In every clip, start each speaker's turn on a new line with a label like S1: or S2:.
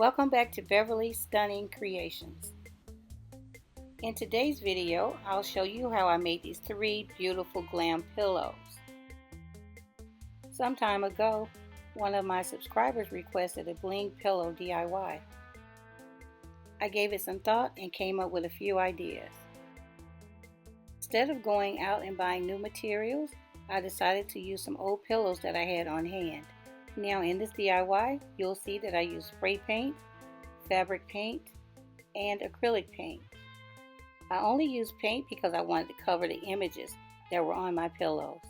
S1: Welcome back to Beverly's Stunning Creations. In today's video, I'll show you how I made these 3 beautiful glam pillows. Some time ago, one of my subscribers requested a bling pillow DIY. I gave it some thought and came up with a few ideas. Instead of going out and buying new materials, I decided to use some old pillows that I had on hand. Now in this DIY, you'll see that I use spray paint, fabric paint, and acrylic paint. I only used paint because I wanted to cover the images that were on my pillows.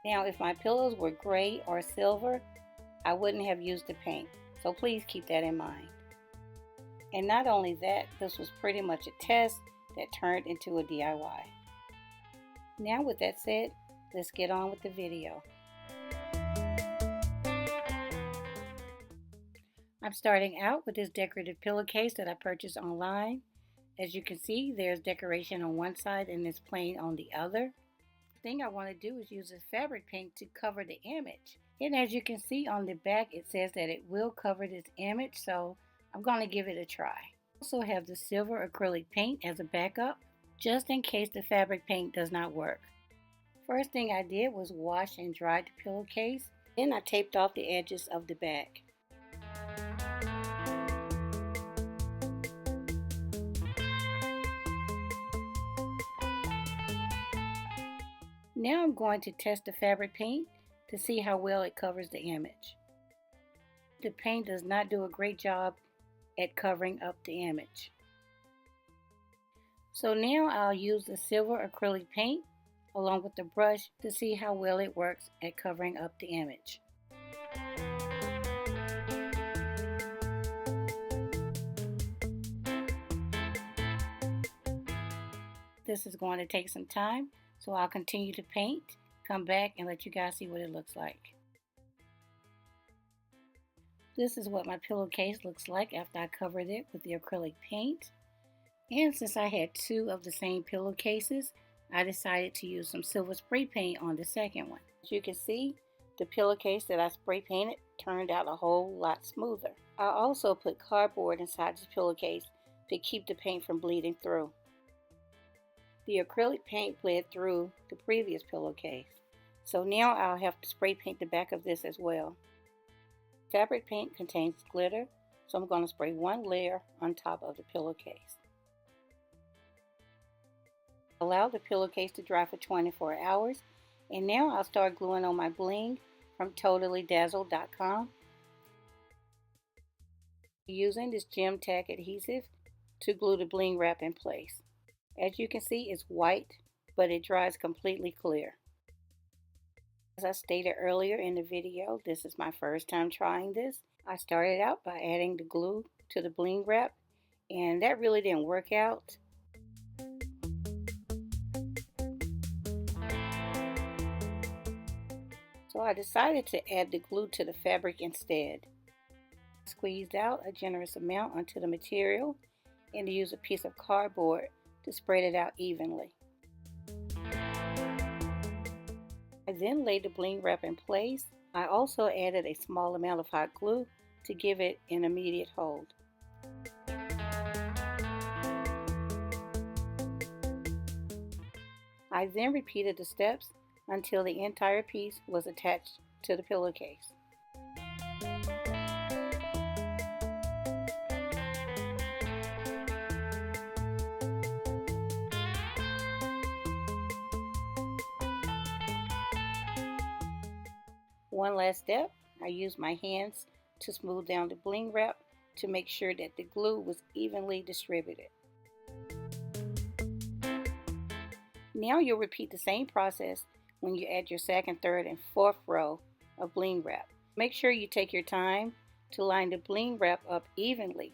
S1: Now if my pillows were gray or silver, I wouldn't have used the paint, so please keep that in mind. And not only that, this was pretty much a test that turned into a DIY. Now with that said, let's get on with the video. I'm starting out with this decorative pillowcase that I purchased online. As you can see, there's decoration on one side and it's plain on the other. The thing I want to do is use this fabric paint to cover the image. And as you can see on the back, it says that it will cover this image, so I'm going to give it a try. I also have the silver acrylic paint as a backup, just in case the fabric paint does not work. First thing I did was wash and dry the pillowcase. Then I taped off the edges of the back. Now I'm going to test the fabric paint to see how well it covers the image. The paint does not do a great job at covering up the image. So now I'll use the silver acrylic paint along with the brush to see how well it works at covering up the image. This is going to take some time, so I'll continue to paint, come back and let you guys see what it looks like. This is what my pillowcase looks like after I covered it with the acrylic paint. And since I had 2 of the same pillowcases, I decided to use some silver spray paint on the second one. As you can see, the pillowcase that I spray painted turned out a whole lot smoother. I also put cardboard inside this pillowcase to keep the paint from bleeding through. The acrylic paint bled through the previous pillowcase, so now I'll have to spray paint the back of this as well. Fabric paint contains glitter, so I'm going to spray 1 layer on top of the pillowcase. Allow the pillowcase to dry for 24 hours, and now I'll start gluing on my bling from totallydazzled.com. Using this gem tack adhesive to glue the bling wrap in place. As you can see, it's white, but it dries completely clear. As I stated earlier in the video, this is my first time trying this. I started out by adding the glue to the bling wrap, and that really didn't work out. So I decided to add the glue to the fabric instead. I squeezed out a generous amount onto the material and to use a piece of cardboard to spread it out evenly. I then laid the bling wrap in place. I also added a small amount of hot glue to give it an immediate hold. I then repeated the steps until the entire piece was attached to the pillowcase. One last step, I used my hands to smooth down the bling wrap to make sure that the glue was evenly distributed. Now you'll repeat the same process when you add your second, third, and fourth row of bling wrap. Make sure you take your time to line the bling wrap up evenly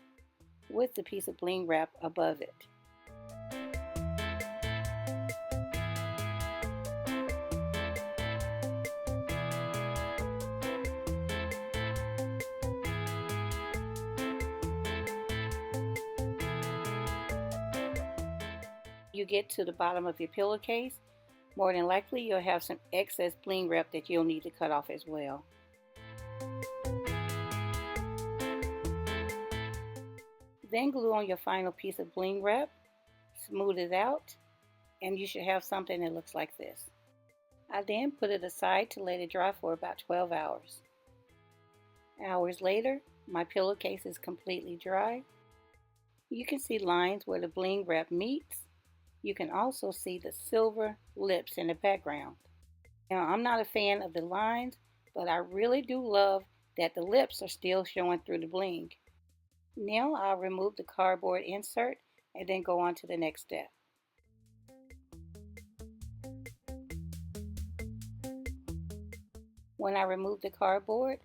S1: with the piece of bling wrap above it. You get to the bottom of your pillowcase, more than likely you'll have some excess bling wrap that you'll need to cut off as well. Then glue on your final piece of bling wrap, smooth it out, and you should have something that looks like this. I then put it aside to let it dry for about 12 hours. Hours later, my pillowcase is completely dry. You can see lines where the bling wrap meets. You can also see the silver lips in the background. Now, I'm not a fan of the lines, but I really do love that the lips are still showing through the bling. Now I'll remove the cardboard insert and then go on to the next step. When I removed the cardboard,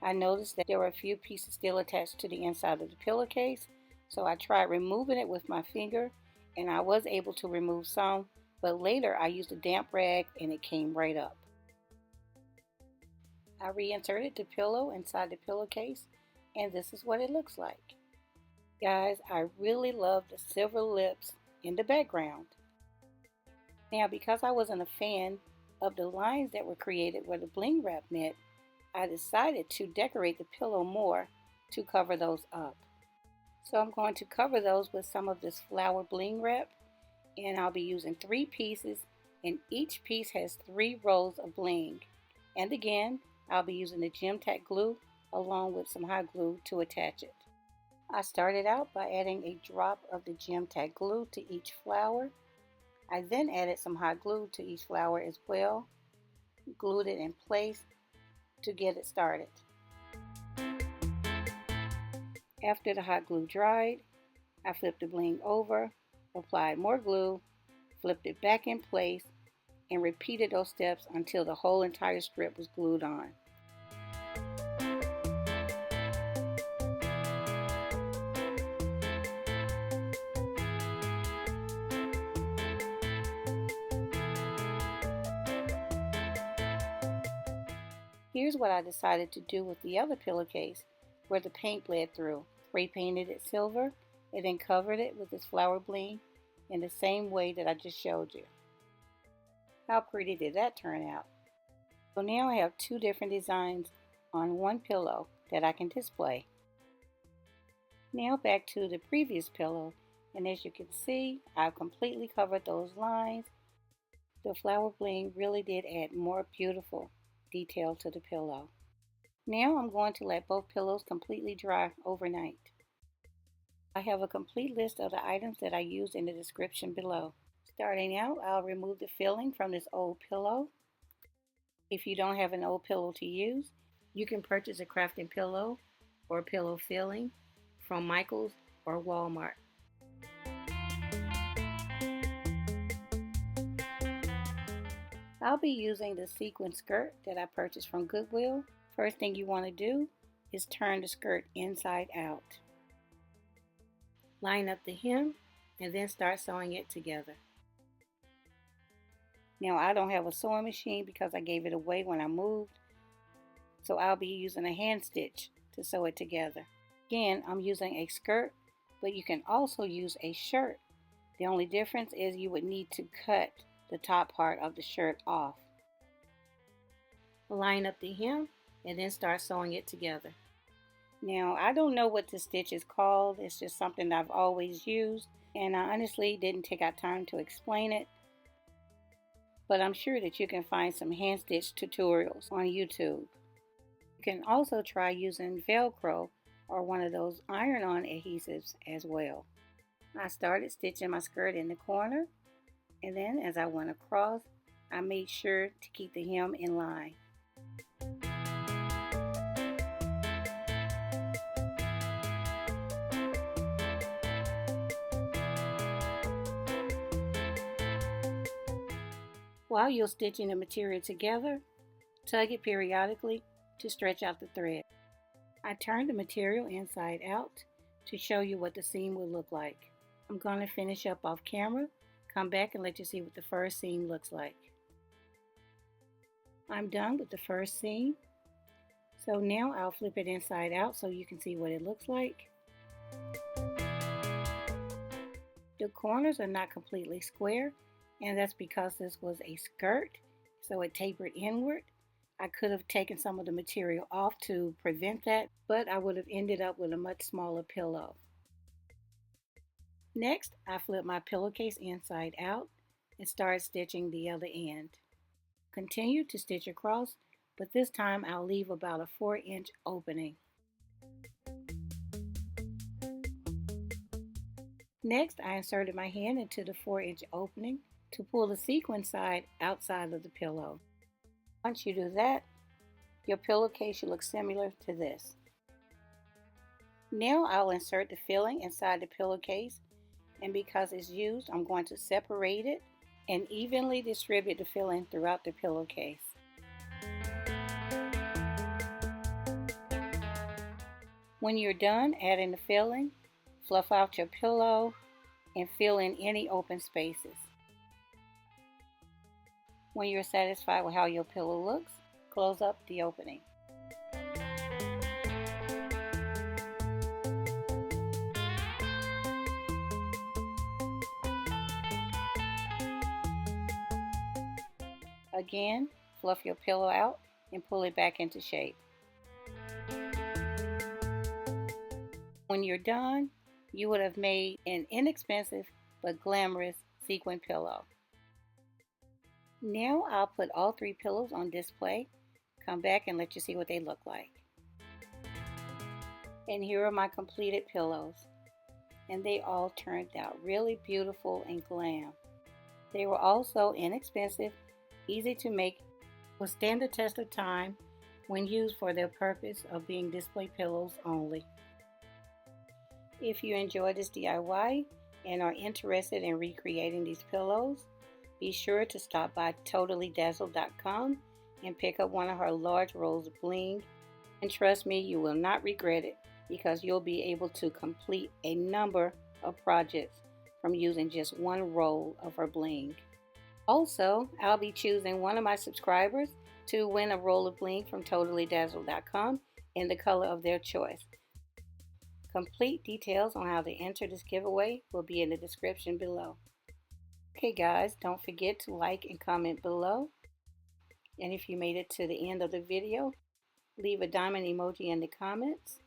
S1: I noticed that there were a few pieces still attached to the inside of the pillowcase, so I tried removing it with my finger, and I was able to remove some, but later I used a damp rag and it came right up. I reinserted the pillow inside the pillowcase, and this is what it looks like. Guys, I really love the silver lips in the background. Now, because I wasn't a fan of the lines that were created where the bling wrap met, I decided to decorate the pillow more to cover those up. So I'm going to cover those with some of this flower bling wrap, and I'll be using 3 pieces, and each piece has 3 rows of bling. And again, I'll be using the gem tack glue along with some hot glue to attach it. I started out by adding a drop of the gem tack glue to each flower. I then added some hot glue to each flower as well, glued it in place to get it started. After the hot glue dried, I flipped the bling over, applied more glue, flipped it back in place, and repeated those steps until the whole entire strip was glued on. Here's what I decided to do with the other pillowcase where the paint bled through. Spray painted it silver and then covered it with this flower bling in the same way that I just showed you. How pretty did that turn out? So now I have 2 different designs on one pillow that I can display. Now back to the previous pillow, and as you can see, I've completely covered those lines. The flower bling really did add more beautiful detail to the pillow. Now I'm going to let both pillows completely dry overnight. I have a complete list of the items that I used in the description below. Starting out, I'll remove the filling from this old pillow. If you don't have an old pillow to use, you can purchase a crafting pillow or pillow filling from Michael's or Walmart. I'll be using the sequin skirt that I purchased from Goodwill. First thing you want to do is turn the skirt inside out. Line up the hem and then start sewing it together. Now I don't have a sewing machine because I gave it away when I moved, so I'll be using a hand stitch to sew it together. Again, I'm using a skirt, but you can also use a shirt. The only difference is you would need to cut the top part of the shirt off. Line up the hem and then start sewing it together. Now I don't know what this stitch is called. It's just something I've always used, and I honestly didn't take out time to explain it, but I'm sure that you can find some hand stitch tutorials on YouTube. You can also try using Velcro or one of those iron-on adhesives as well. I started stitching my skirt in the corner, and then as I went across, I made sure to keep the hem in line. While you're stitching the material together, tug it periodically to stretch out the thread. I turned the material inside out to show you what the seam will look like. I'm going to finish up off camera, come back and let you see what the first seam looks like. I'm done with the first seam, so now I'll flip it inside out so you can see what it looks like. The corners are not completely square, and that's because this was a skirt, so it tapered inward. I could have taken some of the material off to prevent that, but I would have ended up with a much smaller pillow. Next, I flip my pillowcase inside out and start stitching the other end. Continue to stitch across, but this time I'll leave about a 4-inch opening. Next, I inserted my hand into the 4-inch opening to pull the sequin side outside of the pillow. Once you do that, your pillowcase should look similar to this. Now I'll insert the filling inside the pillowcase, and because it's used, I'm going to separate it and evenly distribute the filling throughout the pillowcase. When you're done adding the filling, fluff out your pillow and fill in any open spaces. When you're satisfied with how your pillow looks, close up the opening. Again, fluff your pillow out and pull it back into shape. When you're done, you would have made an inexpensive but glamorous sequin pillow. Now I'll put all 3 pillows on display, come back and let you see what they look like. And here are my completed pillows, and they all turned out really beautiful and glam. They were also inexpensive, easy to make, will stand the test of time when used for their purpose of being display pillows only. If you enjoyed this DIY and are interested in recreating these pillows, be sure to stop by totallydazzled.com and pick up one of her large rolls of bling. And trust me, you will not regret it because you'll be able to complete a number of projects from using just one roll of her bling. Also, I'll be choosing one of my subscribers to win a roll of bling from totallydazzled.com in the color of their choice. Complete details on how to enter this giveaway will be in the description below. Okay guys, don't forget to like and comment below. And if you made it to the end of the video, leave a diamond emoji in the comments.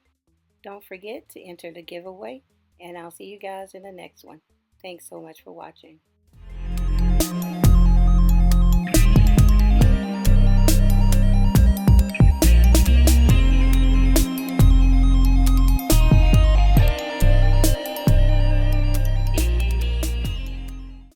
S1: Don't forget to enter the giveaway, and I'll see you guys in the next one. Thanks so much for watching.